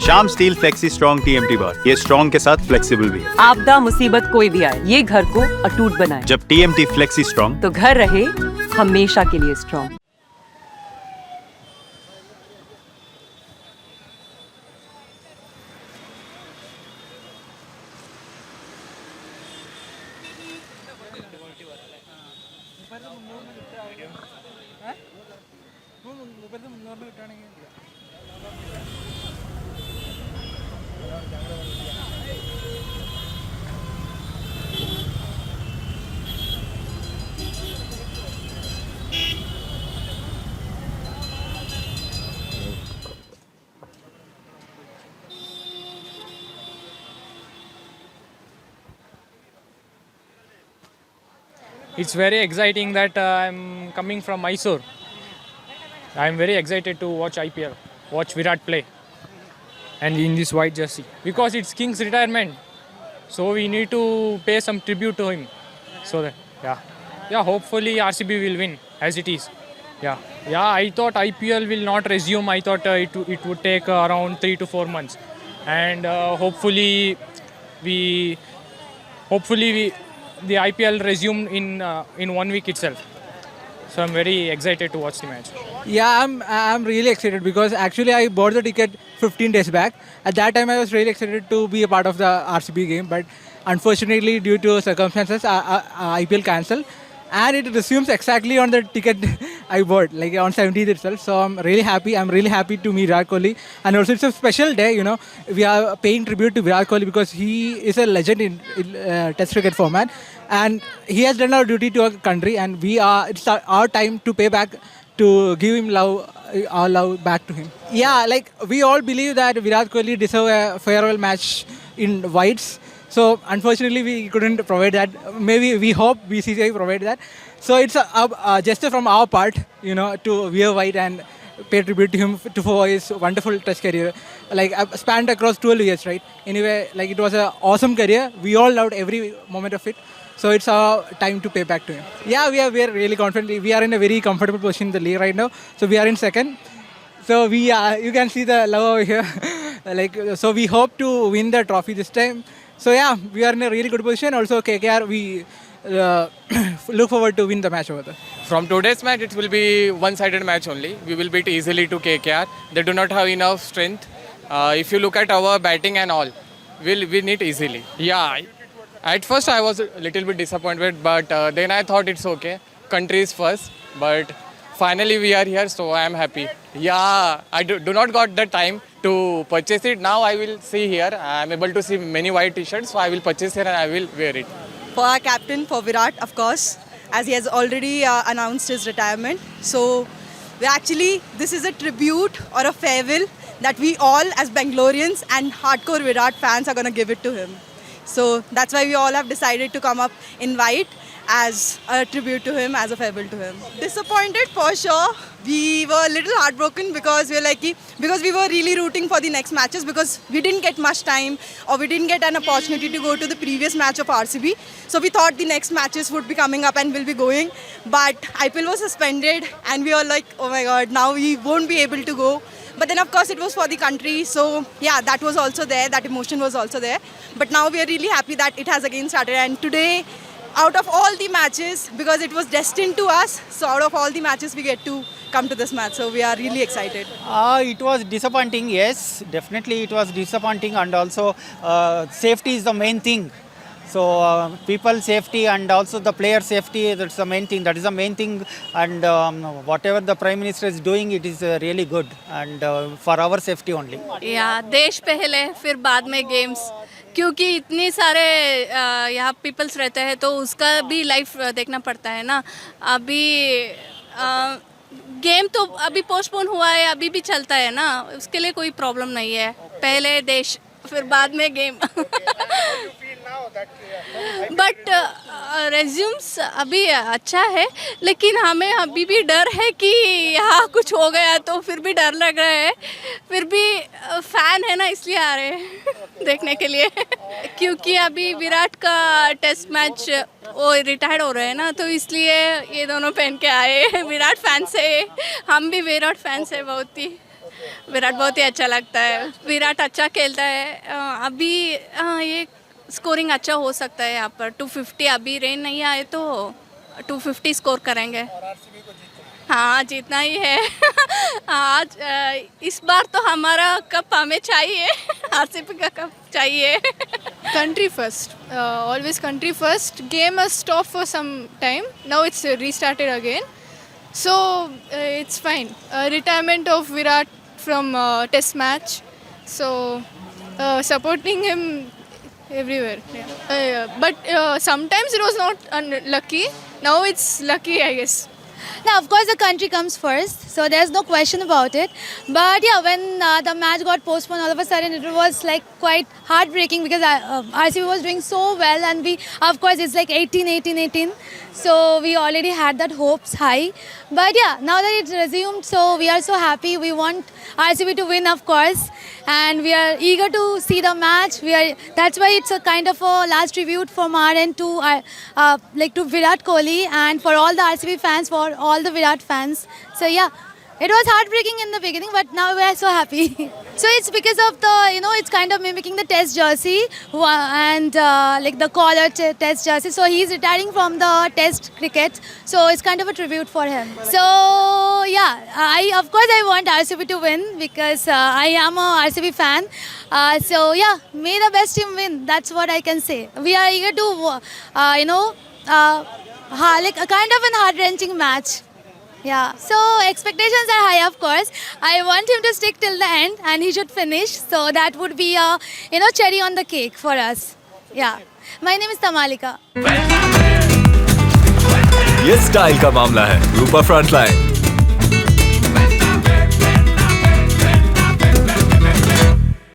Shyam steel flexi strong TMT बार, ये strong के साथ फ्लेक्सिबल भी है। आपदा मुसीबत कोई भी आए, ये घर को अटूट बनाए। जब टीएमटी फ्लेक्सी स्ट्रॉन्ग, तो घर रहे हमेशा के लिए strong. It's very exciting that I'm coming from Mysore. I'm very excited to watch IPL, watch Virat play, and in this white jersey because it's King's retirement. So we need to pay some tribute to him. So that yeah. Hopefully RCB will win as it is. Yeah. I thought IPL will not resume. I thought it would take around 3 to 4 months, and hopefully the IPL resumed in 1 week itself. So I'm very excited to watch the match. Yeah, I'm really excited because actually I bought the ticket 15 days back. At that time I was really excited to be a part of the RCB game, but unfortunately due to circumstances IPL cancelled and it resumes exactly on the ticket I bought, like on 17th itself. So I'm really happy. I'm really happy to meet Virat Kohli, and also it's a special day. You know, we are paying tribute to Virat Kohli because he is a legend in Test cricket format, and he has done our duty to our country, and it's our time to pay back, to give him love, our love back to him. Yeah, like we all believe that Virat Kohli deserves a farewell match in whites. So unfortunately we couldn't provide that. Maybe we hope BCCI provide that. So it's a gesture from our part, you know, to wear white and pay tribute to him for his wonderful Test career. Like spanned across 12 years, right? Anyway, like it was an awesome career. We all loved every moment of it. So it's our time to pay back to him. Yeah, we are really confident. We are in a very comfortable position in the league right now. So we are in second. So you can see the love over here. So we hope to win the trophy this time. So yeah, we are in a really good position. Also KKR, we look forward to win the match over there. From today's match, it will be one-sided match only. We will beat easily to KKR. They do not have enough strength. If you look at our batting and all, we'll win it easily. Yeah, at first I was a little bit disappointed, but then I thought it's okay. Country is first, but finally we are here, so I am happy. Yeah, I do not got the time to purchase it. Now I will see here. I am able to see many white t-shirts, so I will purchase here and I will wear it. For our captain, for Virat, of course, as he has already announced his retirement. So this is a tribute or a farewell that we all as Bangaloreans and hardcore Virat fans are going to give it to him. So that's why we all have decided to come up in white as a tribute to him, as a farewell to him. Disappointed for sure. We were a little heartbroken because we were really rooting for the next matches because we didn't get much time or we didn't get an opportunity to go to the previous match of RCB. So we thought the next matches would be coming up and we'll be going. But IPL was suspended and we were like, oh my God, now we won't be able to go. But then of course it was for the country. So yeah, that was also there. That emotion was also there. But now we are really happy that it has again started. And today, out of all the matches, because it was destined to us, so out of all the matches we get to come to this match. So we are really excited. It was disappointing, yes, definitely it was disappointing, and also safety is the main thing. So people safety and also the player safety, that's the main thing. That is the main thing, and whatever the Prime Minister is doing, it is really good, and for our safety only. Yeah, देश पहले फिर बाद में games, क्योंकि इतने सारे यहाँ peoples रहते हैं तो उसका भी लाइफ देखना पड़ता है ना. अभी गेम तो अभी पोस्टपोन हुआ है, अभी भी चलता है ना, उसके लिए कोई प्रॉब्लम नहीं है. पहले देश फिर बाद में गेम. बट रेज्यूम्स अभी अच्छा है, लेकिन हमें अभी भी डर है कि यहाँ कुछ हो गया तो फिर भी डर लग रहा है. फिर भी फ़ैन है ना, इसलिए आ रहे हैं देखने के लिए. क्योंकि अभी विराट का टेस्ट मैच वो रिटायर्ड हो रहे हैं ना, तो इसलिए ये दोनों पहन के आए. विराट फैन से, हम भी विराट फैन से बहुत ही. विराट बहुत ही अच्छा लगता है, विराट अच्छा खेलता है। अभी ये स्कोरिंग अच्छा हो सकता है यहाँ पर 250, अभी रेन नहीं आए तो 250 स्कोर करेंगे। हाँ जीतना ही है। आज इस बार तो हमारा कप हमें चाहिए, आरसीबी का कप चाहिए। Country first, always country first. Game has stopped for some time. Now it's restarted again. So it's fine. Retirement of Virat from Test match. So supporting him everywhere. Yeah. But sometimes it was not unlucky. Now it's lucky, I guess. Now, of course, the country comes first, so there's no question about it. But yeah, when the match got postponed, all of a sudden it was like quite heartbreaking because RCB was doing so well, and we, of course, it's like 18. So we already had that hopes high. But yeah, now that it's resumed, so we are so happy. We want RCB to win, of course, and we are eager to see the match. That's why it's a kind of a last tribute from our end to to Virat Kohli and for all the RCB fans, for all the Virat fans. So yeah, it was heartbreaking in the beginning, but now we are so happy. So it's because of the, it's kind of mimicking the Test jersey and like the collar Test jersey. So he's retiring from the Test cricket. So it's kind of a tribute for him. So yeah, I want RCB to win because I am a RCB fan. So yeah, may the best team win. That's what I can say. We are eager to, like a kind of an heart-wrenching match. Yeah, so expectations are high, of course. I want him to stick till the end and he should finish. So that would be a, cherry on the cake for us. Yeah. My name is Tamalika. ये style का मामला है रूपा frontline.